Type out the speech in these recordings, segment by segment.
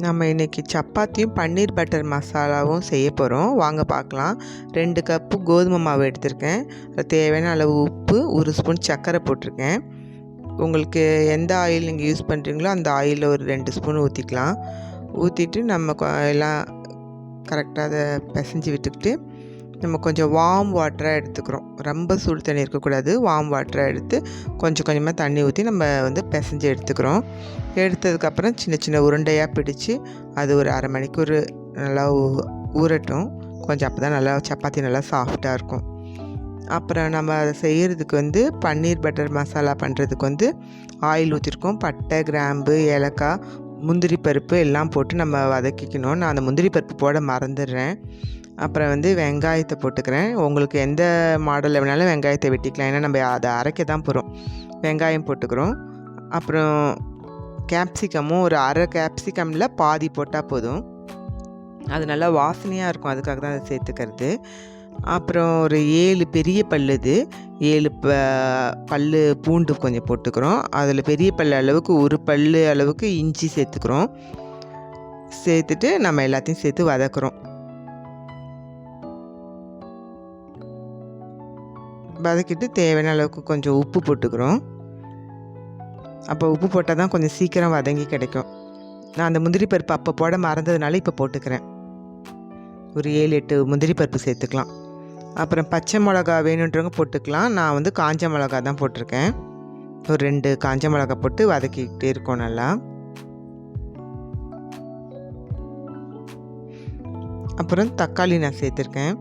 நம்ம இன்றைக்கி சப்பாத்தியும் பன்னீர் பட்டர் மசாலாவும் செய்ய போகிறோம். வாங்க பார்க்கலாம். 2 கப்பு கோதுமை மாவு எடுத்திருக்கேன். அதில் தேவையான அளவு உப்பு, 1 ஸ்பூன் சர்க்கரை போட்டிருக்கேன். உங்களுக்கு எந்த ஆயில் நீங்கள் யூஸ் பண்ணுறீங்களோ அந்த ஆயிலில் ஒரு 2 ஸ்பூன் ஊற்றிக்கலாம். ஊற்றிட்டு நம்ம எல்லாம் கரெக்டாக அதை பிசைஞ்சு விட்டுக்கிட்டு நம்ம கொஞ்சம் வார்ம் வாட்டராக எடுத்துக்கிறோம். ரொம்ப சூடு தண்ணி இருக்கக்கூடாது. வார்ம் வாட்டராக எடுத்து கொஞ்சம் கொஞ்சமாக தண்ணி ஊற்றி நம்ம பிசைஞ்சு எடுத்துக்கிறோம். எடுத்ததுக்கப்புறம் சின்ன சின்ன உருண்டையாக பிடிச்சி அது ஒரு அரை மணிக்கூர் நல்லா ஊறட்டும். கொஞ்சம் அப்போ தான் நல்லா சப்பாத்தி நல்லா சாஃப்டாக இருக்கும். அப்புறம் நம்ம அதை செய்கிறதுக்கு பன்னீர் பட்டர் மசாலா பண்ணுறதுக்கு ஆயில் ஊற்றிருக்கோம். பட்டை, கிராம்பு, ஏலக்காய், முந்திரி பருப்பு எல்லாம் போட்டு நம்ம வதக்கிக்கணும். நான் அந்த முந்திரி பருப்பு போட மறந்துடுறேன். அப்புறம் வெங்காயத்தை போட்டுக்கிறேன். உங்களுக்கு எந்த மாடலில் வேணாலும் வெங்காயத்தை வெட்டிக்கலாம். ஏன்னா நம்ம அதை அரைக்க தான் போகிறோம். வெங்காயம் போட்டுக்கிறோம். அப்புறம் கேப்சிகமும் ஒரு அரை கேப்சிகமில் பாதி போட்டால் போதும். அது நல்லா வாசனையாக இருக்கும். அதுக்காக தான் அதை சேர்த்துக்கிறது. அப்புறம் ஒரு 7 பெரிய பல்லுது 7 பல்லு பூண்டு கொஞ்சம் போட்டுக்கிறோம். அதில் பெரிய பல்லு அளவுக்கு 1 பல்லு அளவுக்கு இஞ்சி சேர்த்துக்கிறோம். சேர்த்துட்டு நம்ம எல்லாத்தையும் சேர்த்து வதக்குறோம். வதக்கிட்டு தேவையான அளவுக்கு கொஞ்சம் உப்பு போட்டுக்கிறோம். அப்போ உப்பு போட்டால் தான் கொஞ்சம் சீக்கிரம் வதங்கி கிடைக்கும். நான் அந்த முந்திரி பருப்பு அப்போ போட மறந்ததுனால இப்போ போட்டுக்கிறேன். ஒரு 7-8 முந்திரி பருப்பு சேர்த்துக்கலாம். அப்புறம் பச்சை மிளகா வேணுன்றவங்க போட்டுக்கலாம். நான் காஞ்ச மிளகா தான் போட்டிருக்கேன். ஒரு 2 காஞ்ச மிளகா போட்டு வதக்கிக்கிட்டே இருக்கோம் நல்லா. அப்புறம் தக்காளி நான் சேர்த்துருக்கேன்.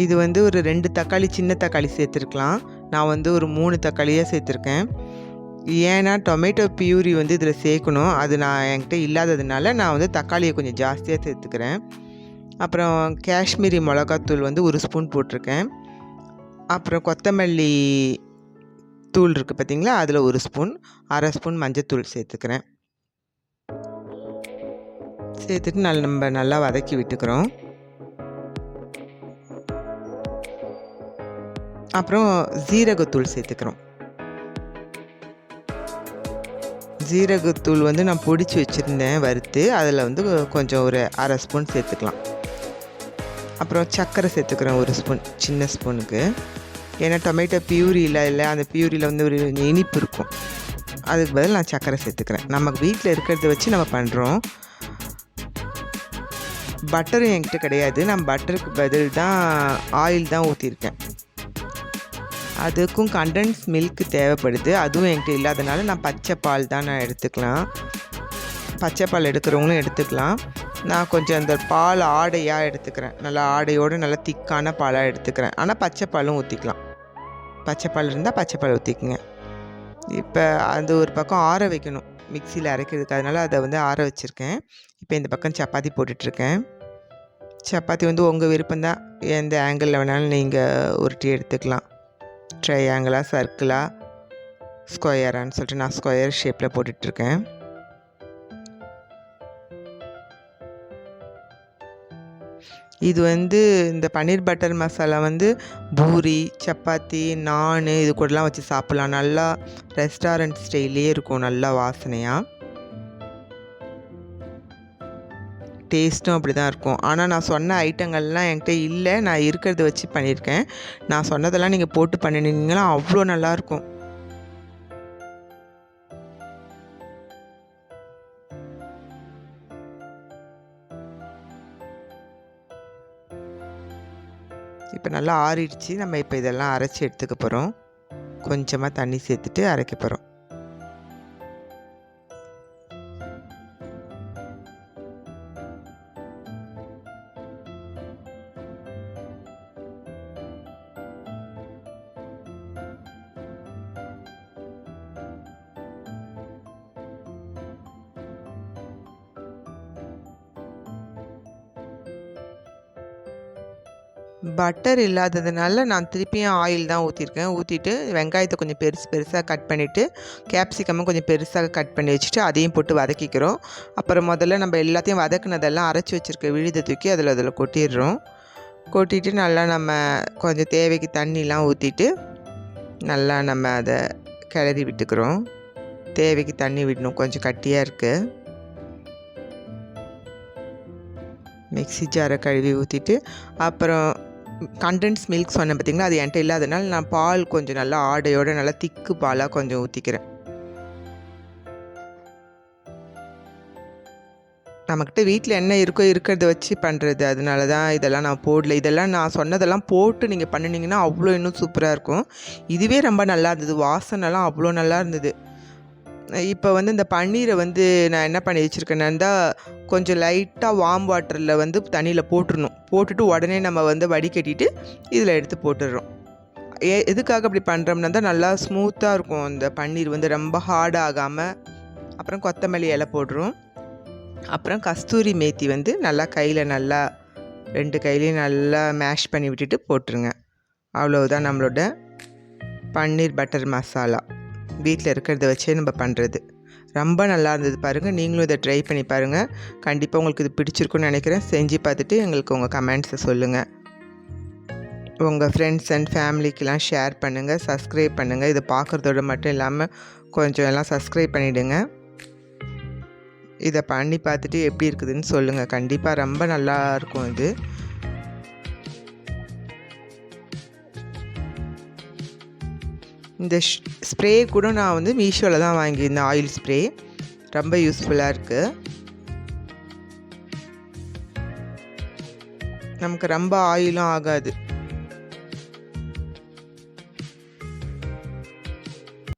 இது ஒரு 2 தக்காளி, சின்ன தக்காளி சேர்த்துருக்கலாம். நான் ஒரு 3 தக்காளியாக சேர்த்துருக்கேன். ஏன்னா டொமேட்டோ பியூரி இதில் சேர்க்கணும். அது என்கிட்ட இல்லாததுனால நான் தக்காளியை கொஞ்சம் ஜாஸ்தியாக சேர்த்துக்கிறேன். அப்புறம் காஷ்மீரி மிளகாத்தூள் 1 ஸ்பூன் போட்டிருக்கேன். அப்புறம் கொத்தமல்லி தூள் இருக்குது பார்த்திங்களா, அதில் 1 ஸ்பூன், அரை ஸ்பூன் மஞ்சத்தூள் சேர்த்துக்கிறேன். சேர்த்துட்டு நம்ம நல்லா வதக்கி விட்டுக்கிறோம். அப்புறம் ஜீரகத்தூள் சேர்த்துக்கிறோம். ஜீரகத்தூள் நான் பொடிச்சு வச்சுருந்தேன் வறுத்து. அதில் கொஞ்சம் ஒரு அரை ஸ்பூன் சேர்த்துக்கலாம். அப்புறம் சர்க்கரை சேர்த்துக்கிறேன் 1 ஸ்பூன், சின்ன ஸ்பூனுக்கு. ஏன்னா டொமேட்டோ பியூரி இல்லை அந்த பியூரியில் ஒரு இனிப்பு இருக்கும். அதுக்கு பதில் நான் சர்க்கரை சேர்த்துக்கிறேன். நமக்கு வீட்டில் இருக்கிறத வச்சு நம்ம பண்ணுறோம். பட்டரும் என்கிட்ட கிடையாது. நான் பட்டருக்கு பதில் தான் ஆயில் தான் ஊற்றிருக்கேன். அதுக்கும் கண்டென்ஸ் மில்க் தேவைப்படுது. அதுவும் என்கிட்ட இல்லாதனால நான் பச்சை பால் தான் நான் எடுத்துக்கலாம். பச்சை பால் எடுக்கிறவங்களும் எடுத்துக்கலாம். நான் கொஞ்சம் அந்த பால் ஆடையாக எடுத்துக்கிறேன். நல்லா ஆடையோடு நல்லா திக்கான பாலாக எடுத்துக்கிறேன். ஆனால் பச்சை பாலும் ஊற்றிக்கலாம். பச்சை பால் இருந்தால் பச்சை பால் ஊற்றிக்குங்க. இப்போ அது ஒரு பக்கம் ஆற வைக்கணும், மிக்சியில் அரைக்கிறதுக்கு. அதனால் அதை ஆற வச்சுருக்கேன். இப்போ இந்த பக்கம் சப்பாத்தி போட்டுட்ருக்கேன். சப்பாத்தி உங்கள் விருப்பம்தான். எந்த ஆங்கிளில் வேணாலும் நீங்கள் உருட்டி எடுத்துக்கலாம். ட்ரையாங்கிளா, சர்க்கிளா, ஸ்கொயரான்னு சொல்லிட்டு நான் ஸ்கொயர் ஷேப்பில் போட்டுட்ருக்கேன். இது இந்த பன்னீர் பட்டர் மசாலா பூரி, சப்பாத்தி, நான் இது கூடலாம் வச்சு சாப்பிட்லாம். நல்லா ரெஸ்டாரண்ட் ஸ்டைல்லே இருக்கும், நல்லா வாசனையாக. டேஸ்ட்டும் அப்படி தான் இருக்கும். ஆனால் நான் சொன்ன ஐட்டங்கள்லாம் என்கிட்ட இல்லை. நான் இருக்கிறத வச்சு பண்ணியிருக்கேன். நான் சொன்னதெல்லாம் நீங்கள் போட்டு பண்ணினீங்கன்னா அவ்வளோ நல்லாயிருக்கும். இப்போ நல்லா ஆறிடுச்சு. நம்ம இப்போ இதெல்லாம் அரைச்சி எடுத்துக்க போகிறோம். கொஞ்சமாக தண்ணி சேர்த்துட்டு அரைக்க போகிறோம். பட்டர் இல்லாததுனால நான் திருப்பியும் ஆயில் தான் ஊற்றிருக்கேன். ஊற்றிட்டு வெங்காயத்தை கொஞ்சம் பெருசாக கட் பண்ணிவிட்டு கேப்சிகமும் கொஞ்சம் பெருசாக கட் பண்ணி வச்சுட்டு அதையும் போட்டு வதக்கிக்கிறோம். அப்புறம் முதல்ல நம்ம எல்லாத்தையும் வதக்குனதெல்லாம் அரைச்சி வச்சுருக்க விழுதை தூக்கி அதில் கொட்டிடுறோம். கொட்டிட்டு நல்லா நம்ம கொஞ்சம் தேவைக்கு தண்ணிலாம் ஊற்றிட்டு நல்லா நம்ம அதை கிளறி விட்டுக்கிறோம். தேவைக்கு தண்ணி விடணும், கொஞ்சம் கட்டியாக இருக்குது. மிக்ஸி ஜாரை கழுவி ஊற்றிட்டு அப்புறம் கண்டென்ஸ் மில்க் சொன்னேன் பார்த்திங்களா, அது என்கிட்ட இல்லாதனால நான் பால் கொஞ்சம் நல்லா ஆடையோடு நல்லா திக்கு பாலாக கொஞ்சம் ஊற்றிக்கிறேன். நம்மக்கிட்ட வீட்டில் என்ன இருக்கோ இருக்கிறத வச்சு பண்ணுறது, அதனால தான் இதெல்லாம் நான் போடல. இதெல்லாம் நான் சொன்னதெல்லாம் போட்டு நீங்கள் பண்ணினீங்கன்னா அவ்வளோ இன்னும் சூப்பராக இருக்கும். இதுவே ரொம்ப நல்லா இருந்தது, வாசனைலாம் அவ்வளோ நல்லா இருந்தது. இப்போ வந்து இந்த பன்னீரை வந்து நான் என்ன பண்ணி வச்சுருக்கேன்னா, கொஞ்சம் லைட்டாக வார்ம் வாட்டரில் வந்து தண்ணியில் போட்டுடணும். போட்டுட்டு உடனே நம்ம வந்து வடிகட்டிட்டு இதில் எடுத்து போட்டுடுறோம். எதுக்காக அப்படி பண்ணுறோம்னா தான் நல்லா ஸ்மூத்தாக இருக்கும் அந்த பன்னீர் வந்து ரொம்ப ஹார்ட் ஆகாமல். அப்புறம் கொத்தமல்லி இலை போடுறோம். அப்புறம் கஸ்தூரி மேத்தி வந்து நல்லா கையில் நல்லா 2 கையிலையும் நல்லா மேஷ் பண்ணி விட்டுட்டு போட்டுருங்க. அவ்வளவுதான் நம்மளோட பன்னீர் பட்டர் மசாலா. வீட்டில் இருக்கிறத வச்சே நம்ம பண்ணுறது ரொம்ப நல்லா இருந்தது. பாருங்கள், நீங்களும் இதை ட்ரை பண்ணி பாருங்கள். கண்டிப்பாக உங்களுக்கு இது பிடிச்சிருக்குன்னு நினைக்கிறேன். செஞ்சு பார்த்துட்டு எங்களுக்கு உங்கள் கமெண்ட்ஸை சொல்லுங்கள். உங்கள் ஃப்ரெண்ட்ஸ் அண்ட் ஃபேமிலிக்கெலாம் ஷேர் பண்ணுங்கள், சப்ஸ்கிரைப் பண்ணுங்கள். இதை பார்க்குறதோட மட்டும் இல்லாமல் கொஞ்சம் எல்லாம் சப்ஸ்கிரைப் பண்ணிவிடுங்க. இதை பண்ணி பார்த்துட்டு எப்படி இருக்குதுன்னு சொல்லுங்கள். கண்டிப்பாக ரொம்ப நல்லா இருக்கும் இது. இந்த ஸ்ப்ரே கூட நான் வந்து மீஷோவில் தான் வாங்கியிருந்தேன். ஆயில் ஸ்ப்ரே ரொம்ப யூஸ்ஃபுல்லாக இருக்குது. நமக்கு ரொம்ப ஆயிலும் ஆகாது.